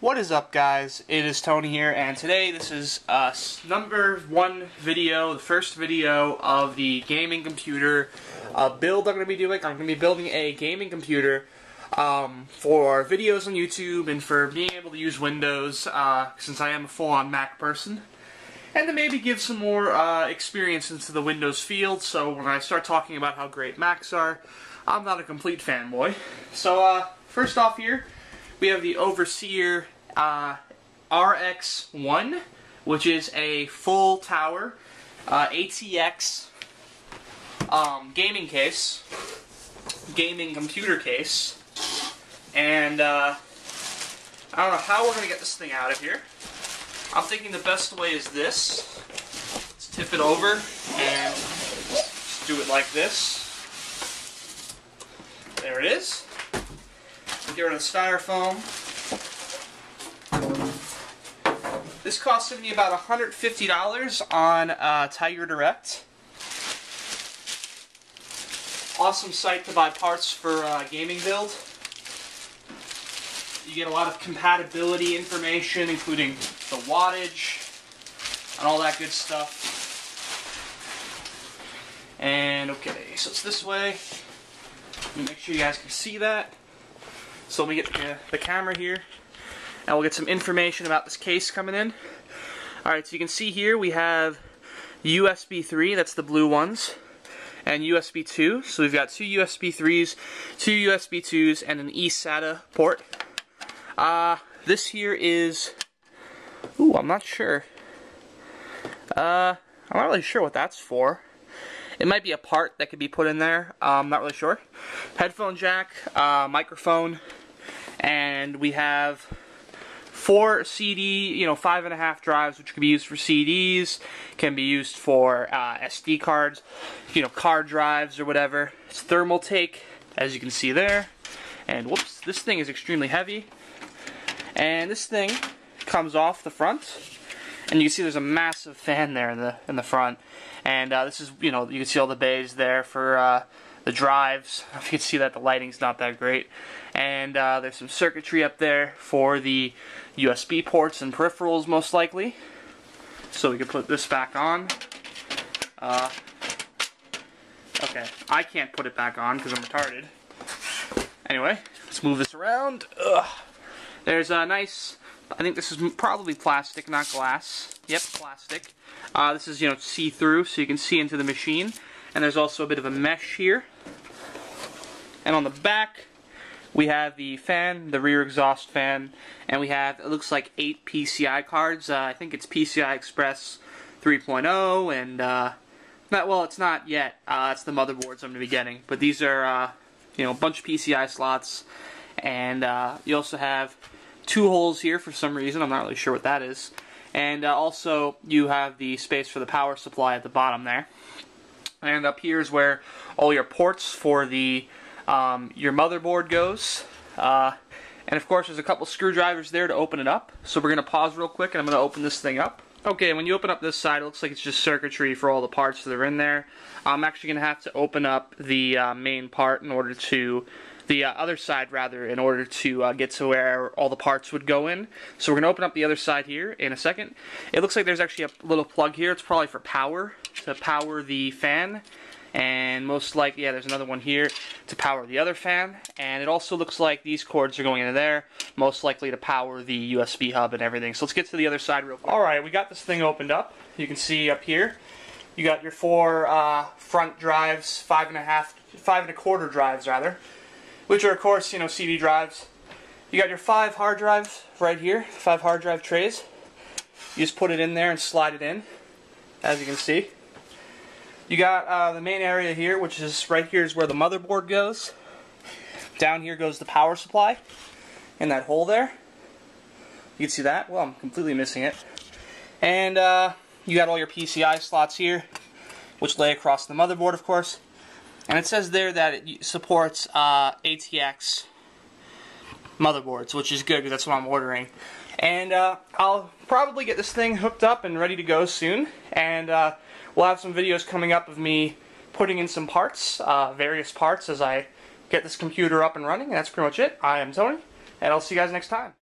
What is up, guys? It is Tony here, and today this is number one video, the first video of the gaming computer build I'm going to be doing. I'm going to be building a gaming computer for videos on YouTube and for being able to use Windows, since I am a full-on Mac person, and to maybe give some more experience into the Windows field, so when I start talking about how great Macs are, I'm not a complete fanboy. So first off here, we have the Overseer RX1, which is a full tower ATX gaming computer case, and I don't know how we're going to get this thing out of here. I'm thinking the best way is this. Let's tip it over and just do it like this. There it is. Get rid of the styrofoam. This costed me about $150 on Tiger Direct. Awesome site to buy parts for gaming build. You get a lot of compatibility information, including the wattage and all that good stuff. And okay, so it's this way. Let me make sure you guys can see that. So let me get the camera here, and we'll get some information about this case coming in. Alright, so you can see here we have USB 3, that's the blue ones, and USB 2. So we've got two USB 3s, two USB 2s, and an eSATA port. This here is, ooh, I'm not sure. I'm not really sure what that's for. It might be a part that could be put in there. I'm not really sure. Headphone jack, microphone, and we have 4 CD, 5.5 drives, which can be used for CDs, can be used for SD cards, card drives or whatever. It's Thermaltake, as you can see there. And whoops, this thing is extremely heavy. And this thing comes off the front, and you can see there's a massive fan there in the front. And this is, you can see all the bays there for the drives. If you can see that, the lighting's not that great. And there's some circuitry up there for the USB ports and peripherals, most likely. So we can put this back on. Okay, I can't put it back on because I'm retarded. Anyway, let's move this around. Ugh. There's a nice, I think this is probably plastic, not glass. Yep, plastic. This is, see-through, so you can see into the machine. And there's also a bit of a mesh here. And on the back, we have the fan, the rear exhaust fan, and we have, it looks like 8 PCI cards. I think it's PCI Express 3.0, and, well, it's not yet. It's the motherboards I'm going to be getting. But these are, a bunch of PCI slots, and you also have 2 holes here for some reason. I'm not really sure what that is. And also, you have the space for the power supply at the bottom there. And up here is where all your ports for the your motherboard goes. And of course, there's a couple screwdrivers there to open it up. So we're going to pause real quick, and I'm going to open this thing up. Okay, when you open up this side, it looks like it's just circuitry for all the parts that are in there. I'm actually going to have to open up the main part in order to, the other side rather, in order to get to where all the parts would go in. So we're going to open up the other side here in a second. It looks like there's actually a little plug here. It's probably for power, to power the fan. And most likely, yeah, there's another one here to power the other fan. And it also looks like these cords are going into there, most likely to power the USB hub and everything. So let's get to the other side real quick. Alright, we got this thing opened up. You can see up here, you got your 4 front drives, 5.25 drives rather, which are of course, CD drives. You got your 5 hard drives right here, 5 hard drive trays. You just put it in there and slide it in, as you can see. You got the main area here, which is right here is where the motherboard goes. Down here goes the power supply, in that hole there. You can see that. Well, I'm completely missing it. And you got all your PCI slots here, which lay across the motherboard, of course. And it says there that it supports ATX motherboards, which is good because that's what I'm ordering. And I'll probably get this thing hooked up and ready to go soon. And we'll have some videos coming up of me putting in some parts, various parts, as I get this computer up and running. And that's pretty much it. I am Tony, and I'll see you guys next time.